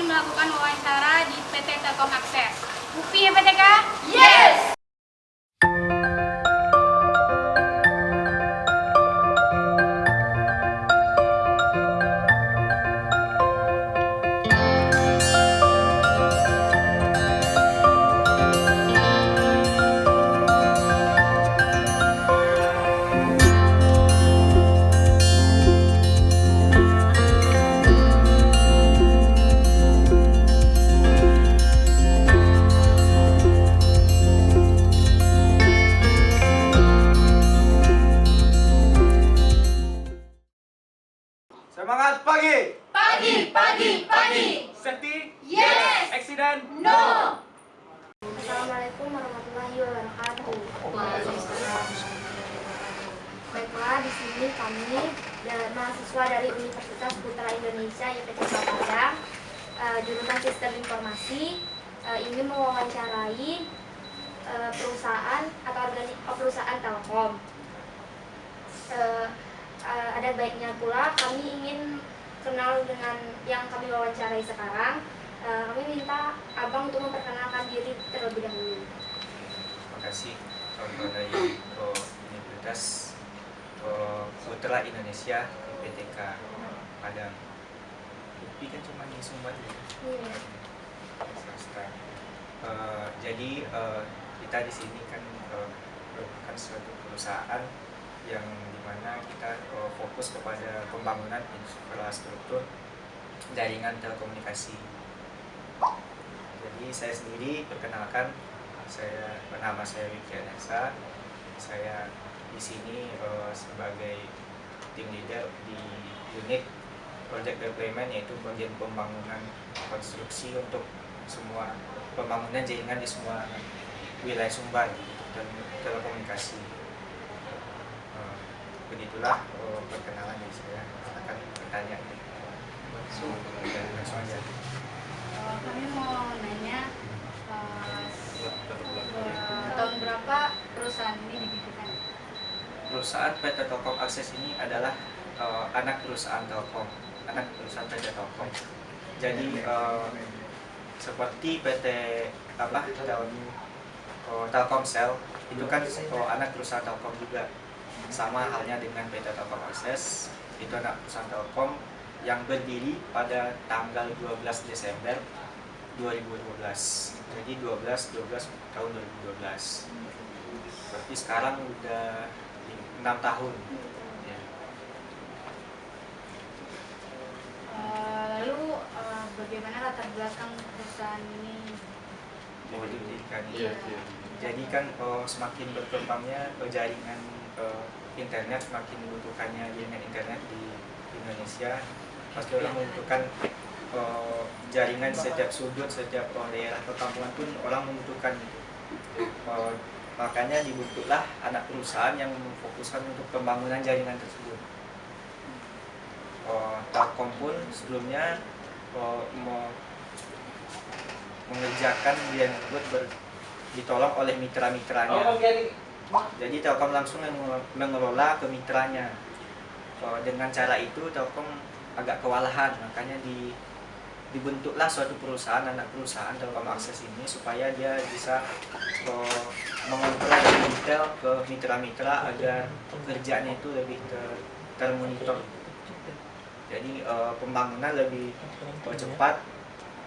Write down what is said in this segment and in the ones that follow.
melakukan wawancara di PT Telkom Akses. Bukti ya PTK? Yes! Semangat pagi! Pagi, pagi, pagi! Safety? Yes! Accident? No! Assalamualaikum warahmatullahi wabarakatuh. Baiklah, di sini kami mahasiswa dari Universitas Putra Indonesia YPTK Padang, jurusan Sistem Informasi, ingin mewawancarai perusahaan atau perusahaan Telkom. Ada baiknya pula kami ingin kenal dengan yang kami wawancarai sekarang. Kami minta abang untuk memperkenalkan diri terlebih dahulu. Terima kasih kawan-kawan dari Universitas Putra Indonesia YPTK Padang. Tapi kan cuma di Sumbar ya. Iya. Swasta. Jadi kita di sini kan merupakan suatu perusahaan yang dimana kita fokus kepada pembangunan infrastruktur jaringan telekomunikasi. Jadi saya sendiri perkenalkan, nama saya Wiki Anasa. Saya di sini sebagai tim leader di unit project deployment, yaitu bagian pembangunan konstruksi untuk semua pembangunan jaringan di semua wilayah Sumbar dan telekomunikasi. Begitulah perkenalan dari saya. Akan bertanya langsung aja. Kami mau nanya, tahun berapa perusahaan ini didirikan? Perusahaan PT Telkom Akses ini adalah anak perusahaan Telkom, anak perusahaan PT Telkom. Jadi seperti PT Telkomsel itu kan anak perusahaan Telkom juga. Sama halnya dengan PT Telkom Akses, itu anak perusahaan Telkom yang berdiri pada tanggal 12 Desember 2012. Jadi 12 tahun 2012. Berarti sekarang udah 6 tahun. Ya. Lalu bagaimana latar belakang perusahaan ini? Mau didirikan. Iya. Jadi kan semakin berkembangnya jaringan internet, semakin dibutuhkannya jaringan internet di Indonesia. Pasti orang membutuhkan jaringan setiap sudut, setiap daerah perkampungan pun orang membutuhkan. Makanya dibentuklah anak perusahaan yang memfokuskan untuk pembangunan jaringan tersebut. Telkom pun sebelumnya mengerjakan yang ditolong oleh mitra-mitranya. Jadi Telkom langsung mengelola ke mitranya. Dengan cara itu Telkom agak kewalahan, makanya dibentuklah suatu perusahaan, anak perusahaan Telkom Akses ini, supaya dia bisa mengontrol lebih detail ke mitra-mitra agar pekerjaannya itu lebih termonitor. Jadi pembangunan lebih cepat,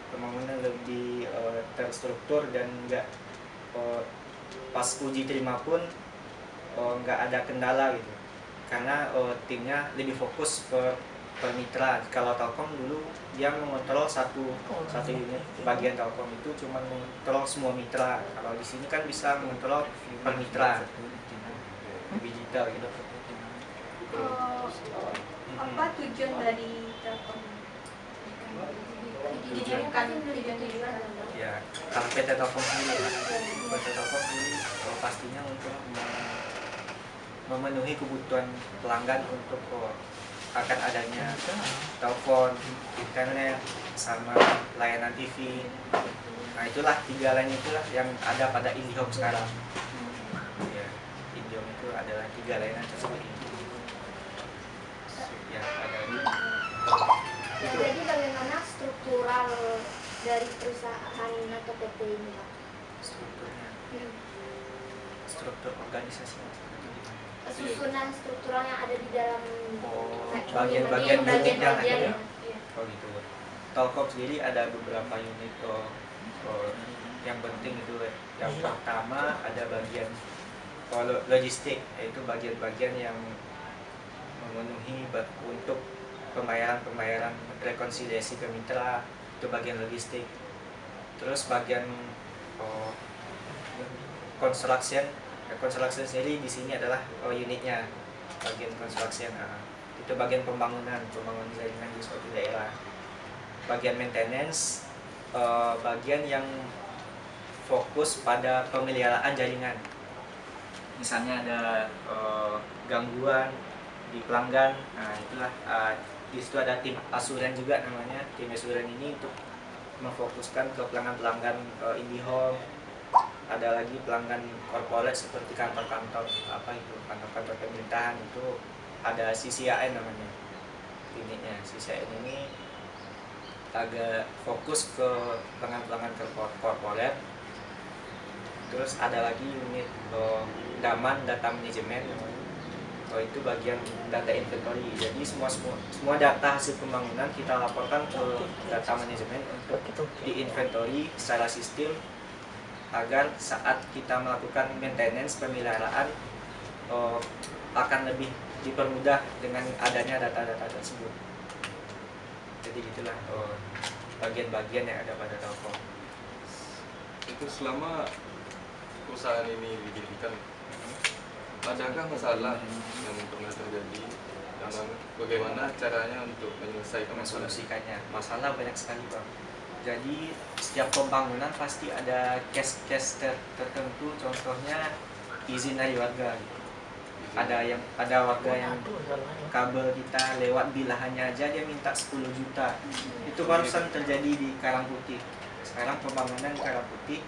pembangunan lebih terstruktur, dan enggak pas uji terima pun nggak ada kendala gitu, karena timnya lebih fokus ke mitra. Kalau Telkom dulu dia mengontrol satu unit bagian Telkom itu cuma mengontrol semua mitra. Kalau di sini kan bisa mengontrol per mitra, lebih detail gitu. Apa tujuan dari Telkom? Tujuan. Ya, kalau PT Telkom sendiri, pastinya untuk memenuhi kebutuhan pelanggan untuk akan adanya telepon, internet, sama layanan TV. Nah itulah tiga lain itulah yang ada pada IndiHome sekarang. Ya, IndiHome itu adalah tiga layanan tersebut. Ya, ada. Jadi bagaimana struktural dari perusahaan atau PT ini, Pak? Strukturnya, struktur organisasi seperti gimana? Susunan struktural yang ada di dalam Oh, kayak bagian-bagian unit, unitnya lah bagian-bagian, ya? iya. Oh gitu. Telkom sendiri ada beberapa unit yang penting itu. Yang pertama ada bagian logistik, yaitu bagian-bagian yang memenuhi untuk pembayaran rekonsiliasi ke mitra, itu bagian logistik. Terus bagian construction sendiri di sini adalah unitnya, bagian construction. Itu bagian pembangunan jaringan di suatu daerah. Bagian maintenance, bagian yang fokus pada pemeliharaan jaringan. Misalnya ada gangguan di pelanggan, nah itulah di situ ada tim asuran juga namanya. Tim asuran ini untuk memfokuskan ke pelanggan-pelanggan IndiHome. Ada lagi pelanggan korporat seperti kantor-kantor kantor-kantor pemerintahan, itu ada CCAN namanya unitnya. CCAN ini agak fokus ke pelanggan-pelanggan korporat. Terus ada lagi unit Daman Data Management, itu bagian data inventory. Jadi semua data hasil pembangunan kita laporkan ke data manajemen untuk di-inventory secara sistem, agar saat kita melakukan maintenance pemeliharaan akan lebih dipermudah dengan adanya data-data tersebut. Jadi gitulah bagian-bagian yang ada pada Telkom. Itu selama perusahaan ini didirikan, adakah masalah yang pernah terjadi dan bagaimana caranya untuk menyelesaikan masalah? Mensolusikannya. Masalah banyak sekali, Bang. Jadi setiap pembangunan pasti ada case tertentu, contohnya izin dari warga. Ada warga yang kabel kita lewat di lahannya aja dia minta 10 juta. Itu barusan terjadi di Karangputih. Sekarang pembangunan di Karangputih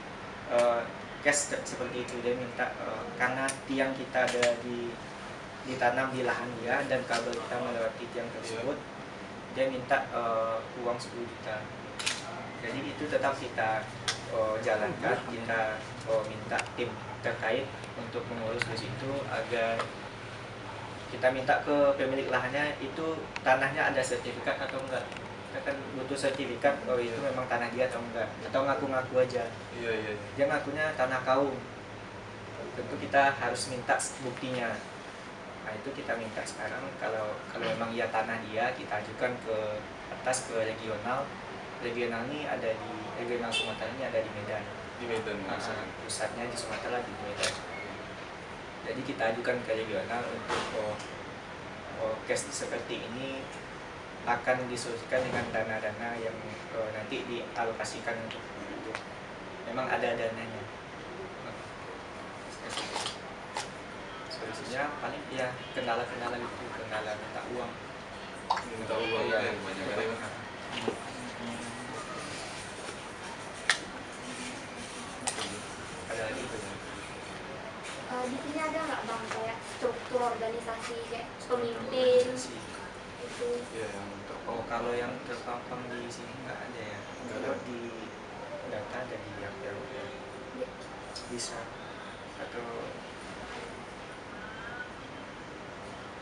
case seperti itu, dia minta karena tiang kita ada ditanam di lahan dia dan kabel kita melewati tiang tersebut, dia minta uang 10 juta. Jadi itu tetap kita jalankan, kita minta tim terkait untuk mengurus di situ, agar kita minta ke pemilik lahannya itu tanahnya ada sertifikat atau enggak. Kita kan butuh sertifikat itu memang tanah dia atau enggak, atau ngaku-ngaku aja. Iya. Dia ngakunya tanah kaum, tentu kita harus minta buktinya. Nah itu kita minta sekarang, kalau memang iya tanah dia, kita ajukan ke atas, ke regional ini ada di regional Sumatera, ini ada di Medan. Di Medan. Pusatnya di Sumatera, di Medan. Jadi kita ajukan ke regional untuk case seperti ini akan disolusikan dengan dana-dana yang nanti dialokasikan untuk memang ada dananya. Solusinya paling ya kendala-kendala gitu, kendala minta uang. Minta uang Iya. yang banyak kali, Mas. Ada lagi itu ya. Di sini ada nggak, Bang, kayak struktur organisasi kayak pemimpin itu? Iya, yang Oh, kalau yang terpampang di sini nggak ada ya. Kalau di data ada di yang bisa, atau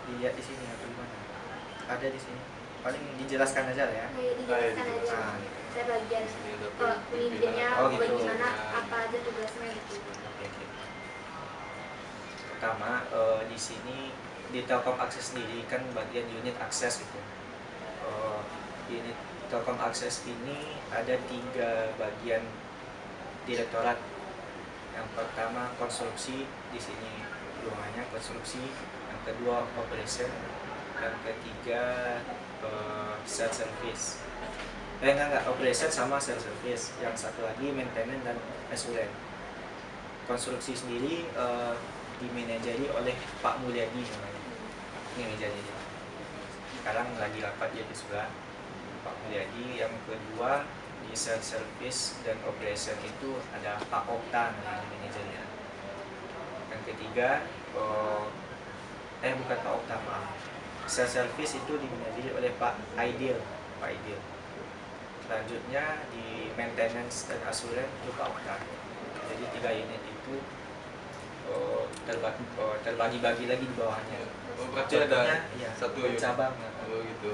dilihat di sini atau gimana? Ada di sini. Paling dijelaskan aja lah ya. Kayak dijelaskan aja. Ah, Saya bagian Ini ada pemimpinnya, Oh, gitu. bagaimana, apa aja tugasnya gitu. oke. Pertama di sini di Telkom Akses sendiri kan bagian unit akses gitu. Unit Telkom Akses ini ada 3 bagian direktorat. Yang pertama konstruksi, di sini ruangannya konstruksi. Yang kedua operation. Yang ketiga sales service. Enggak, operation sama sales service. Yang satu lagi maintenance dan assurance. Konstruksi sendiri dimanajeri oleh Pak Mulyadi namanya. Ini mejanya dia. Sekarang lagi rapat jadi sebelah Pak Mulyadi. Yang kedua di sales service dan operation itu ada Pak Okta namanya manajernya. Yang ketiga bukan Pak Okta, maaf. Sales service itu dimanajeri oleh Pak Aidil. Selanjutnya di maintenance dan asuransi itu Okta. Jadi 3 unit itu terbagi-bagi lagi di bawahnya. Oh, berarti ada ya, satu unit. bercabang. Oh gitu.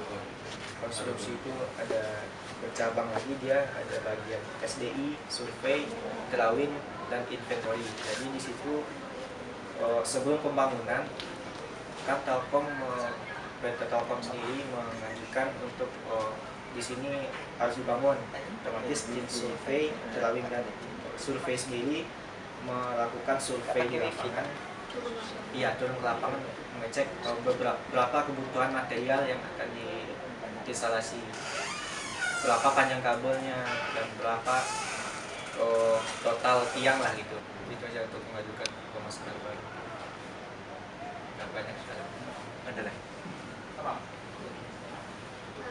Konstruksi itu ada bercabang lagi, dia ada bagian SDI, survei, drawing, dan inventory. Jadi di situ sebelum pembangunan kan PT Telkom sendiri mengajukan untuk di sini harus dibangun, otomatis tim survei, drawing, dan survei sendiri melakukan survei di lapangan. Iya, turun ke lapangan mengecek berapa kebutuhan material yang akan diinstalasi, berapa panjang kabelnya, dan berapa total tiang lah gitu. Itu aja untuk mengajukan pemasangan baru. Nggak banyak sekali. Ada lagi?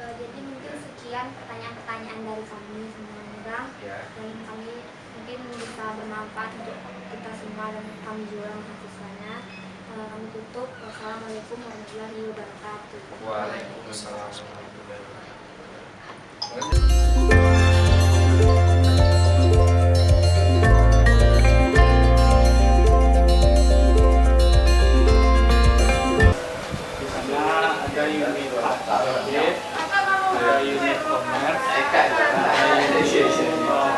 Jadi mungkin sekian pertanyaan-pertanyaan dari kami semuanya Bang. Ya. Dan kami mungkin bisa bermanfaat untuk kita semua dan kami juga mahasiswanya. Kami tutup. Wassalamualaikum warahmatullahi wabarakatuh. Waalaikumsalam warahmatullahi wabarakatuh. Ada unit audit, ada unit commerce, ada unit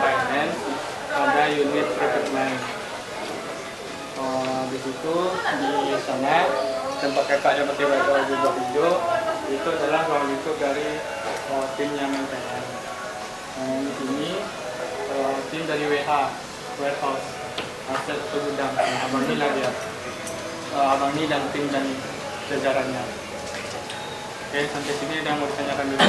finance, ada unit procurement. Di situ di sana tempat kakaknya pakai baju hijau itu adalah ruang lingkup dari tim yang maintenance. Di sini tim dari WH, warehouse, aset gudang. Abang ini lah dia. Abang ini dan tim dan jajarannya. Oke, sampai sini ada yang mau ditanyakan dulu.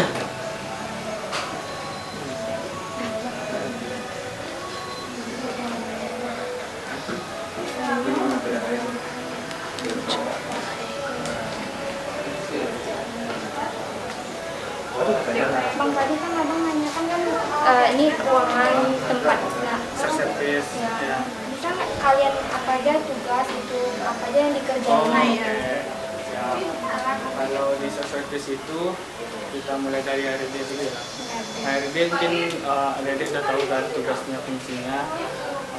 Bang, tadi kan Abang nanyakan kan ini ruangan tempat Servis. ya. Bisa nggak kalian apa aja tugas itu, apa aja yang dikerjain? Oke. Ya. Kalau di servis itu kita mulai dari HRD dulu ya. HRD mungkin HRD udah tahu kan tugasnya, fungsinya.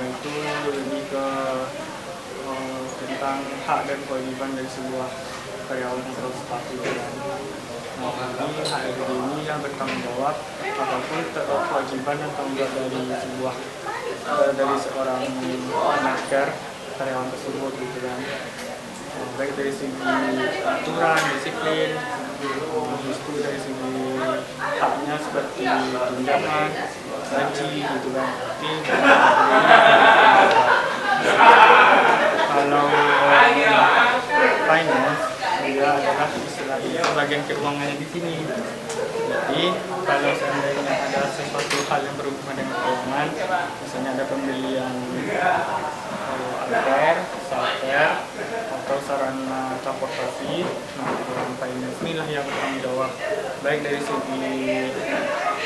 Itu lebih ke tentang hak dan kewajiban dari sebuah karyawan atau staf itu kan. Ini HRD ini yang bertanggung jawab apapun kewajiban dan tanggung jawab dari sebuah dari seorang manajer karyawan tersebut gitu kan. Baik dari segi aturan, disiplin, itu dari segi haknya seperti tunjangan, gaji gitu kan. Kalau finance dia adalah istilahnya bagian keuangannya di sini. Jadi kalau seandainya ada sesuatu hal yang berhubungan dengan keuangan, misalnya ada pembelian alter, salter, atau sarana transportasi, dalam finance inilah yang bertanggung jawab baik dari segi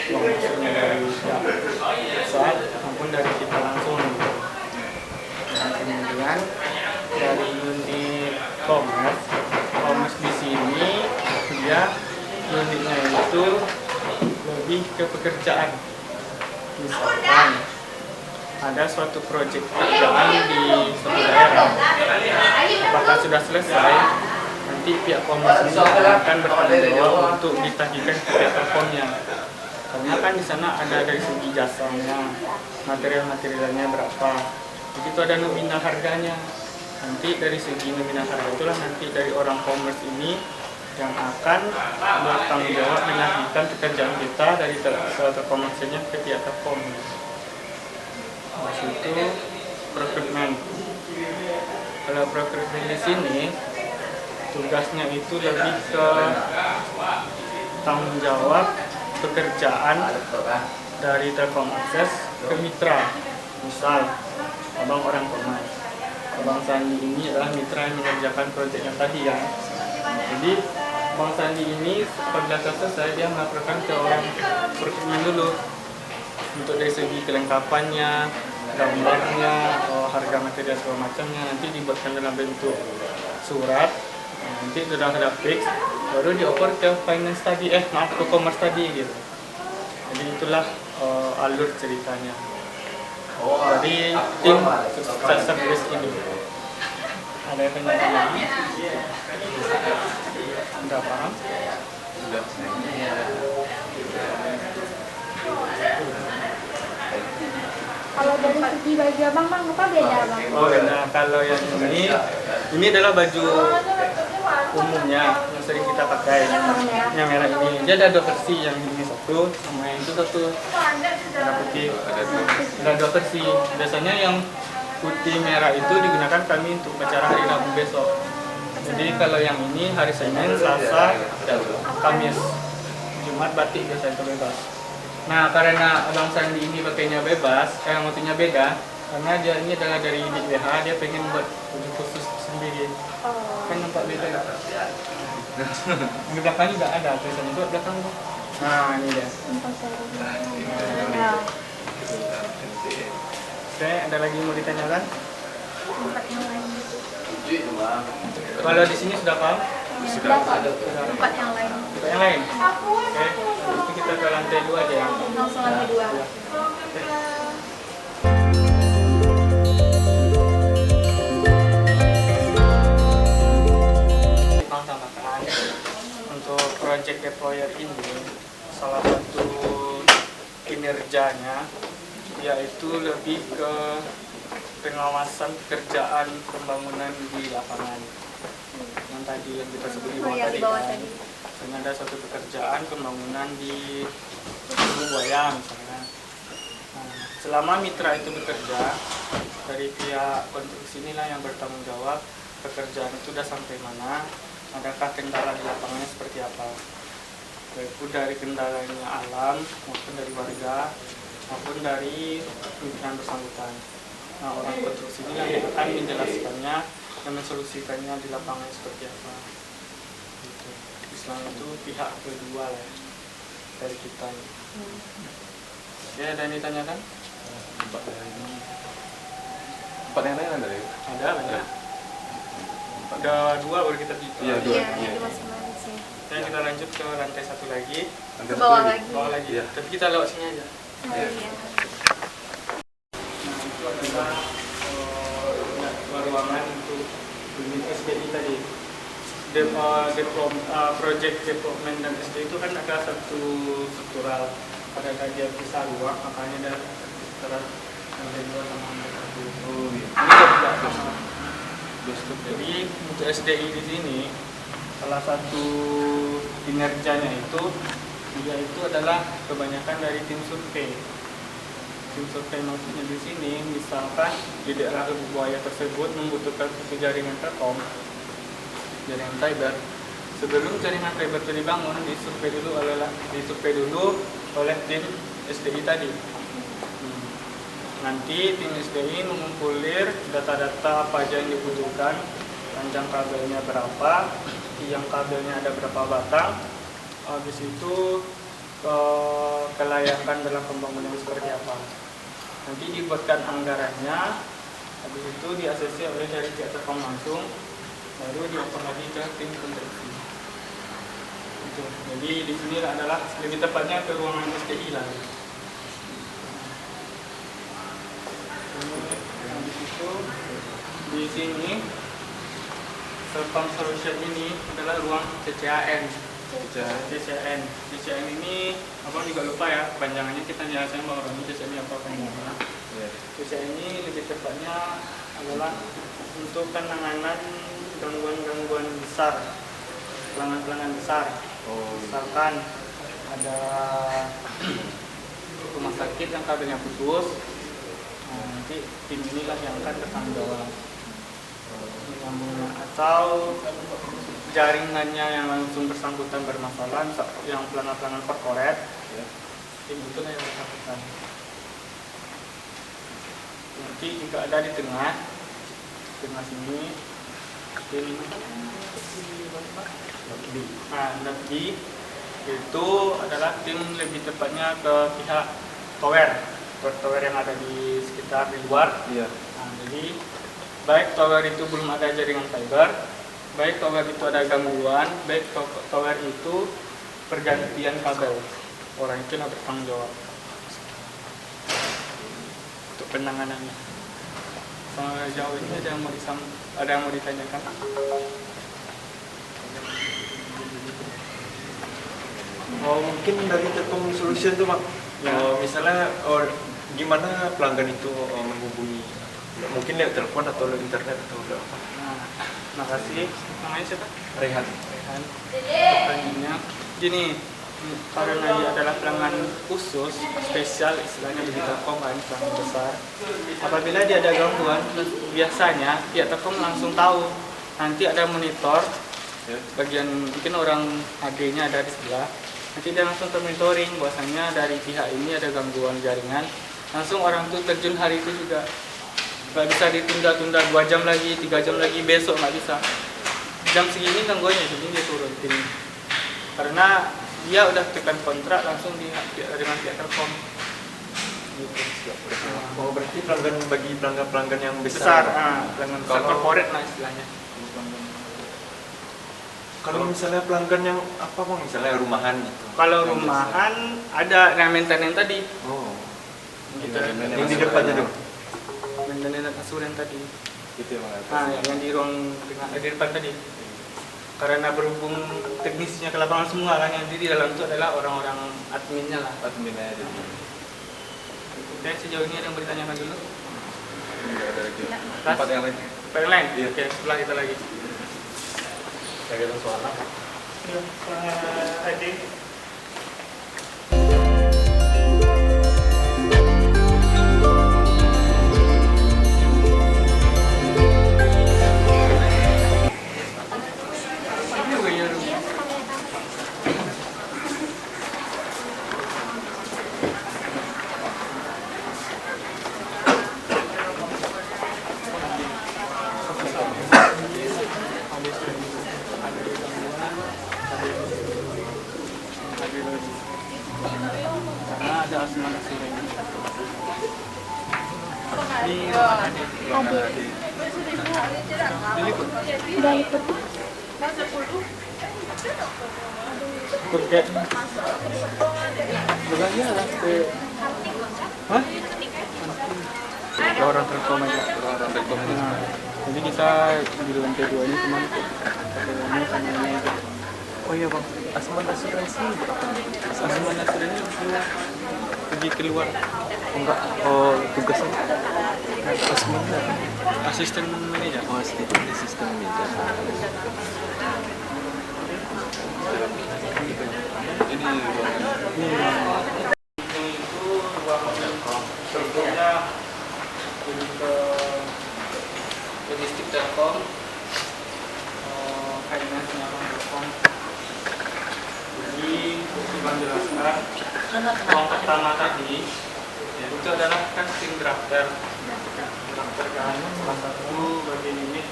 uang masuknya dari pihak pusat maupun dari kita langsung. Dan kemudian dari unit commerce di sini dia unitnya itu lebih ke pekerjaan. Misalkan ada suatu proyek pekerjaan di suatu daerah, apakah sudah selesai, nanti pihak commerce ini akan bertanggung jawab untuk ditagihkan ke pihak teleponnya. Karena kan di sana ada dari segi jasanya, material-materialnya berapa, begitu ada nominal harganya. Nanti dari segi nominal harga itulah nanti dari orang commerce ini yang akan bertanggung jawab menagihkan pekerjaan kita dari telkommersialnya ke pihak telkom. Habis itu procurement. Kalau procurement di sini tugasnya itu lebih ke tanggung jawab pekerjaan dari Telkom Akses ke mitra. Misal abang orang commerce, abang Sandi ini adalah mitra yang mengerjakan proyek yang tadi ya. Jadi Bang Sandi ini apabila selesai dia melaporkan ke orang procurement dulu untuk dari segi kelengkapannya, gambarnya, harga material segala macamnya nanti dibuatkan dalam bentuk surat. Nanti sudah ada fix, baru dioper ke finance tadi, ke commerce tadi gitu. Jadi itulah alur ceritanya. Dari tim sukses service ini. Ada yang tanya lagi? Udah paham? Sudah. Kalau dari segi baju abang, bang, apa beda bang? Oh, nah kalau yang ini adalah baju umumnya yang sering kita pakai. Yang merah ini. Dia ada 2 versi, yang ini satu, sama yang itu satu. Merah putih. Ada 2 versi. Biasanya yang putih merah itu digunakan kami untuk acara hari Rabu besok. Jadi kalau yang ini hari Senin, Selasa, dan Kamis. Jumat batik biasanya itu bebas. Nah, karena Abang Sandi ini pakainya bebas, motifnya beda, karena dia ini adalah dari DWH, dia pengen buat baju khusus sendiri. Kan nampak beda nggak? Di belakang juga ada tulisannya itu belakang tuh. Nah, ini dia. Oke, ada lagi mau ditanyakan? Kalau di sini sudah paham? Sudah. Tempat yang lain. Tempat yang lain? Oke, itu kita ke lantai 2 aja ya. Langsung lantai 2. Tambahkan untuk project deployer ini salah satu kinerjanya yaitu lebih ke pengawasan pekerjaan pembangunan di lapangan yang tadi yang kita sebut di bawah tadi kan. Misalnya ada suatu pekerjaan pembangunan di Gunung Buaya misalnya. Nah, selama mitra itu bekerja, dari pihak konstruksi inilah yang bertanggung jawab pekerjaan itu sudah sampai mana, adakah kendala di lapangannya seperti apa, baik itu dari kendalanya alam maupun dari warga maupun dari pimpinan bersangkutan. Nah, orang konstruksi inilah yang akan menjelaskannya dan mensolusikannya di lapangan seperti apa. Gitu. Istilahnya itu pihak kedua lah dari kita. Ya, ada yang ditanyakan? Tempat yang lain ada ya? Ada, banyak. Ada 2 baru kita tiba. Iya, 2. Iya, di masing-masing sih. Dan kita lanjut ke lantai 1 lagi. Ke bawah lagi. Bawah lagi. Iya. Tapi kita lewat sini aja. Iya. Nah, itu adalah ruangan untuk unit SDI tadi. Project development dan SDI itu kan ada satu struktural. Pada dia bisa ruang, makanya ada struktural lantai 2 sama lantai 1. Oh, iya. Ini juga sama. Jadi untuk SDI di sini salah satu kinerjanya itu dia itu adalah kebanyakan dari tim survei. Tim survei maksudnya di sini misalkan di daerah Lubuk Buaya tersebut membutuhkan satu jaringan telkom, jaringan fiber. Sebelum jaringan fiber itu dibangun, disurvei dulu oleh tim SDI tadi. Nanti tim SDI mengumpulkan data-data apa aja yang dibutuhkan, panjang kabelnya berapa, tiang kabelnya ada berapa batang, habis itu kelayakan dalam pembangunan seperti apa. Nanti dibuatkan anggarannya, habis itu di-ACC oleh dari pihak Telkom langsung, baru dioper lagi ke tim konstruksi. Jadi di sini adalah lebih tepatnya ke ruangan SDI lah. Habis itu di sini Telkom Solution ini adalah ruang CCAN. CCAN ini abang juga lupa ya panjangannya, kita jelasin bahwa ini CCAN ini apa panjangnya. CCAN ini lebih tepatnya adalah untuk penanganan gangguan-gangguan besar, pelanggan-pelanggan besar. Misalkan ada rumah sakit yang kabelnya putus, nah, nanti tim inilah yang akan bertanggung jawab menyambungnya, atau jaringannya yang langsung bersangkutan bermasalah, yang pelanggan-pelanggan korporat, tim itu yang bersangkutan. Nanti juga ada di tengah sini tim Nabdi itu adalah tim lebih tepatnya ke pihak tower yang ada di sekitar di luar. Nah, jadi baik tower itu belum ada jaringan fiber, baik tower itu ada gangguan, baik tower itu pergantian kabel. orang itu yang bertanggung jawab untuk penanganannya. Sejauh ini ada yang mau ditanyakan? Oh, mungkin dari Telkom Solution tuh, Mak. Ya. Misalnya gimana pelanggan itu menghubungi? Mungkin lewat telepon atau lewat internet atau udah apa? Nah, makasih. Namanya siapa? Rehan. Pertanyaannya gini, karena dia adalah pelanggan khusus, spesial istilahnya bagi Telkom kan, pelanggan besar. Apabila dia ada gangguan, biasanya pihak Telkom langsung tahu. Nanti ada monitor, bagian mungkin orang AD-nya ada di sebelah. Nanti dia langsung termonitoring bahwasanya dari pihak ini ada gangguan jaringan. Langsung orang itu terjun hari itu juga. Nggak bisa ditunda-tunda 2 jam lagi, 3 jam lagi, besok nggak bisa. Jam segini gangguannya, segini dia turun ini. Karena dia udah tekan kontrak langsung dengan pihak Telkom. Gitu. Oh, berarti bagi pelanggan yang besar. Pelanggan besar corporate lah istilahnya. Kalau misalnya pelanggan yang apa, Bang? Misalnya rumahan gitu. Kalau rumahan ada yang maintenance tadi. Oh. Gitu. Yang di depannya tuh. Maintenance asuran tadi. Gitu ya, Bang. Yang di ruang di depan tadi. Karena berhubung teknisnya ke lapangan semua kan, yang di dalam itu adalah orang-orang adminnya lah. Adminnya aja. Dan sejauh ini ada yang bertanyakan dulu? Enggak ada lagi. Ras? Tempat yang lain. Tempat yang lain? Iya. Oke, sebelah kita lagi. Saya kira soalnya. Ya, Adi. Karena ada asma asuran. Ini diliput. Kurget. Bukannya lah ke. Hah? Orang Telkom aja. Orang Telkom. Nah, jadi kita di lantai 2 ini cuma ini sama ini aja. Oh iya, Bang. Asman asuransi berapa? Asman asuransi pergi keluar. Enggak. Oh, tugasnya Asman Asisten manajer. Oh, sistem meja. Ini Itu ruangan Telkom. Sebelumnya jadi ke logistik Telkom, finance-nya Telkom. Jadi untuk menjelaskan ruang pertama tadi itu adalah kan tim drafter. Drafter kan salah satu bagian unit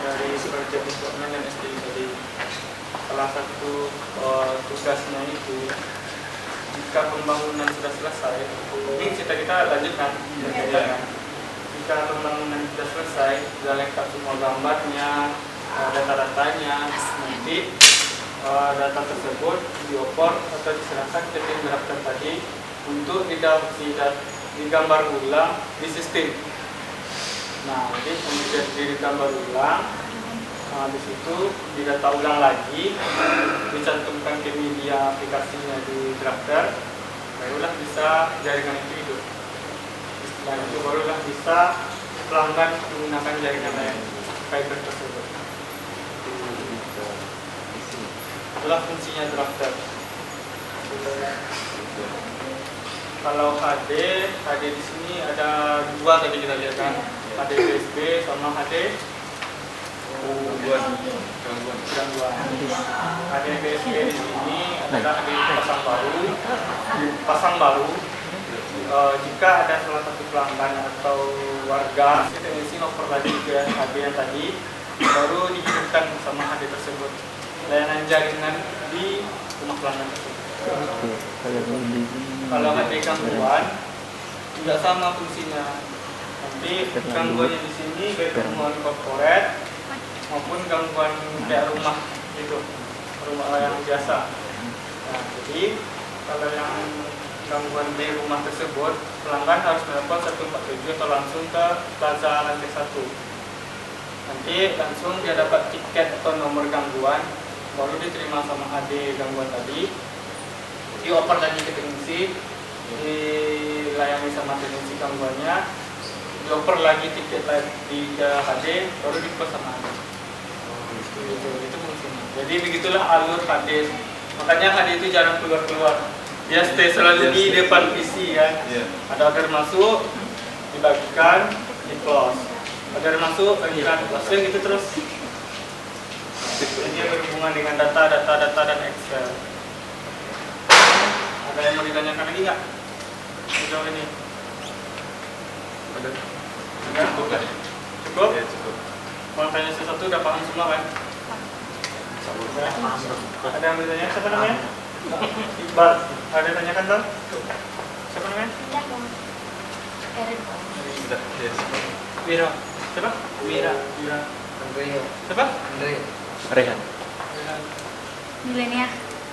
dari project development dan SDI tadi. Salah satu tugasnya itu jika pembangunan sudah selesai, ini kita lanjutkan. Jika pembangunan sudah selesai, sudah lengkap semua gambarnya, data-datanya, nanti data tersebut diopor atau diserahkan ke tim drafter tadi untuk digambar ulang di sistem. Nah, jadi kemudian digambar ulang, habis itu didata ulang lagi, dicantumkan ke media aplikasinya di drafter, barulah bisa jaringan itu hidup. Setelah itu barulah bisa pelanggan menggunakan jaringan fiber tersebut. Itulah fungsinya drafter. Kalau HD di sini ada 2 tadi kita lihat kan, HD USB sama HD gangguan. HD USB di sini adalah HD pasang baru. Jika ada salah satu pelanggan atau warga teknisi ngoper lagi ke HD yang tadi, baru dihidupkan sama HD tersebut layanan jaringan di rumah pelanggan tersebut. Kalau HD gangguan tidak sama fungsinya. Nanti gangguannya di sini baik gangguan corporate maupun gangguan kayak rumah gitu, rumah yang biasa. Nah, jadi kalau yang gangguan di rumah tersebut, pelanggan harus telepon 147 atau langsung ke plaza lantai 1. Nanti langsung dia dapat tiket atau nomor gangguan, baru diterima sama AD gangguan tadi, dioper lagi ke teknisi, dilayani sama teknisi gangguannya, dioper lagi tiket lagi ke HD, baru dipost sama AD. Itu fungsinya. Jadi begitulah alur HD. Makanya HD itu jarang keluar-keluar. Dia stay selalu di depan PC ya. Ada order masuk, dibagikan, di close. Order masuk, bagikan, close. Gitu terus. Jadi berhubungan dengan data dan Excel. Ada yang mau ditanyakan lagi nggak? Sejauh ini? Ada? Cukup kan? Cukup? Ya, cukup. Kalau tanya sesuatu udah paham semua kan? Ada yang bertanya? Siapa namanya? Iqbal. Ada yang tanyakan dong? Siapa namanya? Wira. Siapa? Wira. Siapa? Rehan. Milenia.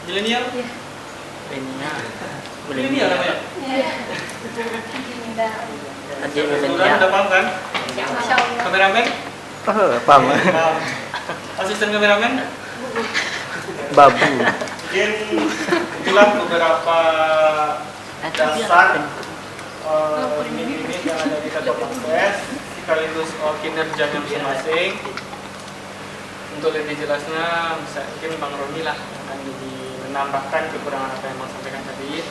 Milenial? Iya. Milenial namanya? Iya. Sudah udah paham kan? Masya Allah. Kameramen? Paham. Paham. Asisten kameramen? Babu. Mungkin itulah beberapa dasar ini yang ada di kantor Polres sekaligus kinerjanya masing-masing. Untuk lebih jelasnya bisa mungkin Bang Roni lah yang akan menambahkan kekurangan apa yang Bang sampaikan tadi.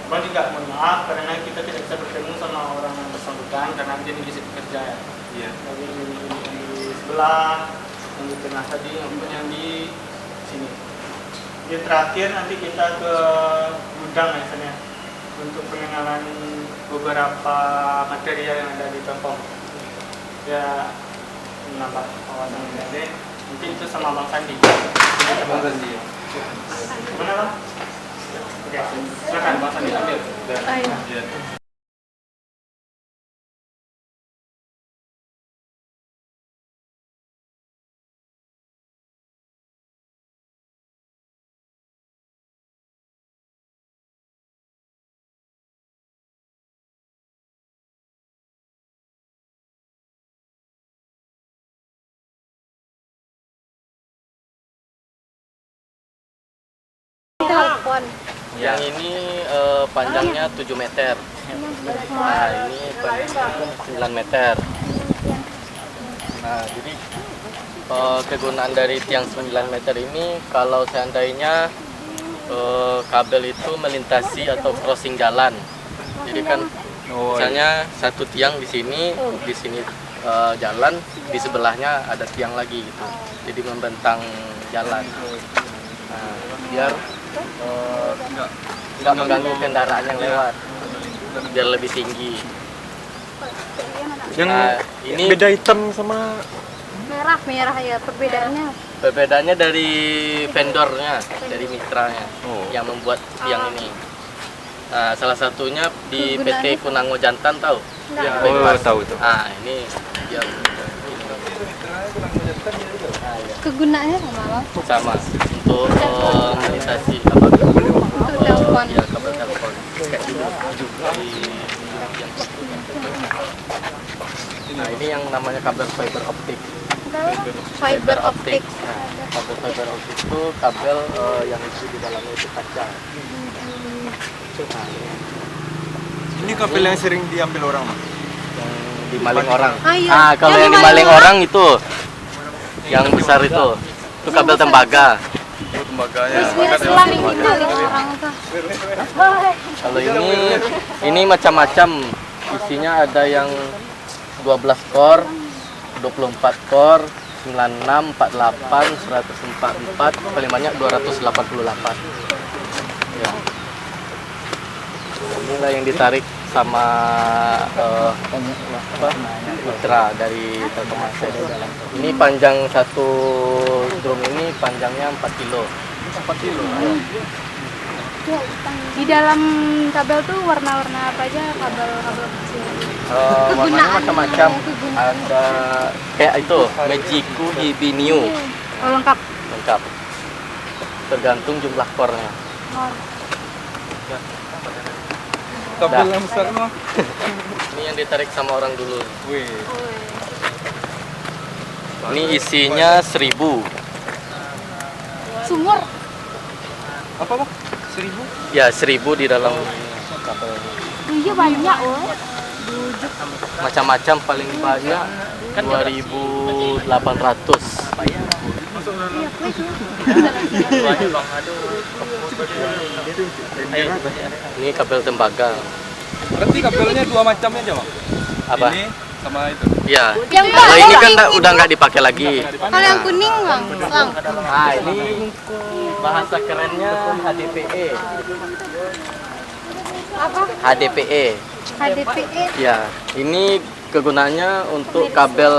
Bang juga mohon maaf karena kita tidak bisa bertemu sama orang yang bersangkutan karena dia di bekerja ya. Iya. Jadi di sebelah, yang di tengah tadi, maupun yang di sini. Di terakhir nanti kita ke gudang misalnya untuk pengenalan beberapa material yang ada di Telkom. Ya menambah wawasan yang mungkin itu sama Bang Sandi. Bang Sandi. Mana Bang? Oke, silakan Bang Sandi ambil. Ayo. Telepon. Yang ini panjangnya 7 meter. Nah, ini panjangnya 9 meter. Nah, jadi kegunaan dari tiang 9 meter ini kalau seandainya kabel itu melintasi atau crossing jalan. Jadi kan misalnya satu tiang di sini jalan, di sebelahnya ada tiang lagi gitu. Jadi membentang jalan. Nah, biar nggak mengganggu kendaraan yang lewat, biar lebih tinggi. Yang ini beda hitam sama Merah ya perbedaannya. Perbedaannya dari vendornya, dari mitranya yang membuat tiang ini. Nah, salah satunya di PT Kunango Jantan, tahu? tahu itu. Nah, ini dia. Kegunaannya sama Bang? Sama untuk melintasi apa? Untuk telepon. Ya, kabel telepon. Kayak dulu. Nah, ini yang namanya kabel fiber optik. Fiber optik. Nah, kabel fiber optik itu kabel yang isi di dalamnya itu kaca. Nah, Ini kabel yang sering diambil orang, Mas. yang dimaling orang. Iya. Kalau yang dimaling orang itu yang besar itu kabel tembaga. Tembaganya. Selang dimaling orang tuh. Kalau ini macam-macam, isinya ada yang 12 core, 24 core, 96, 48, 144, paling banyak 288. Ya. Inilah yang ditarik sama mitra dari Telkomsel. Ini panjang satu drum ini panjangnya 4 kilo. 4 kilo. Di dalam kabel tuh warna-warna apa aja kabel kecil? Warnanya macam-macam. Ada kayak itu Magiku Hibiniu. Oh, lengkap. Lengkap. Tergantung jumlah core-nya. Kabel yang besar mah. Ini yang ditarik sama orang dulu. Wih. Ini isinya 1000. Sumur. Apa bang? 1000? Ya 1000 di dalam kabel. Iya banyak, oh. Macam-macam, paling banyak 2.800. Ini kabel tembaga. Berarti kabelnya 2 macamnya aja bang? Apa? Ini sama itu? Ya. Yang Kalau ini kan udah nggak dipakai lagi. Kalau yang kuning, Bang. Bang. Nah, ini bahasa kerennya HDPE. Apa? HDPE. HDPE. Ya, ini kegunaannya untuk kabel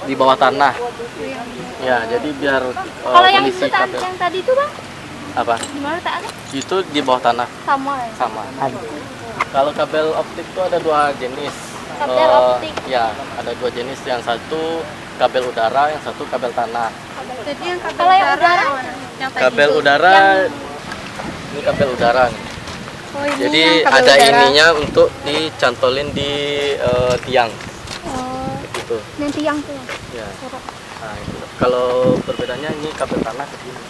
di bawah tanah. Ya, jadi biar Kalau yang itu kondisi kabel yang tadi itu, Bang, apa? di mana tak ada? Itu di bawah tanah Sama ya. sama. Kalau kabel optik itu ada 2 jenis. Kabel optik. Ya, ada 2 jenis. Yang satu kabel udara, yang satu kabel tanah. Jadi yang kalau yang udara yang tadi Kabel itu. udara ini kabel udara. nih. Oh, ini Jadi yang kabel ada udara. ininya untuk dicantolin di tiang Oh, gitu. nanti yang tuh. Ya. Nah, itu. Kalau perbedaannya ini kabel tanah ke sini.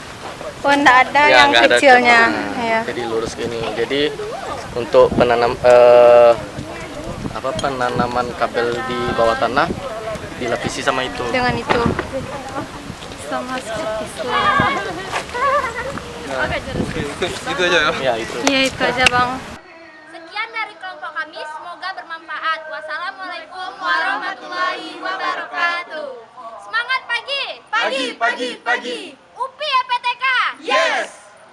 Oh, enggak ada Ya, yang nggak ada kecilnya. cabang. Ya. Jadi lurus gini. Jadi untuk penanaman kabel di bawah tanah dilapisi sama itu. Dengan itu. Sama seperti selang. Itu aja ya? Ya, itu. Iya, itu aja, Bang. Sekian dari kelompok kami, semoga bermanfaat. Wassalamualaikum warahmatullahi wabarakatuh. Semangat pagi! Pagi, pagi, pagi.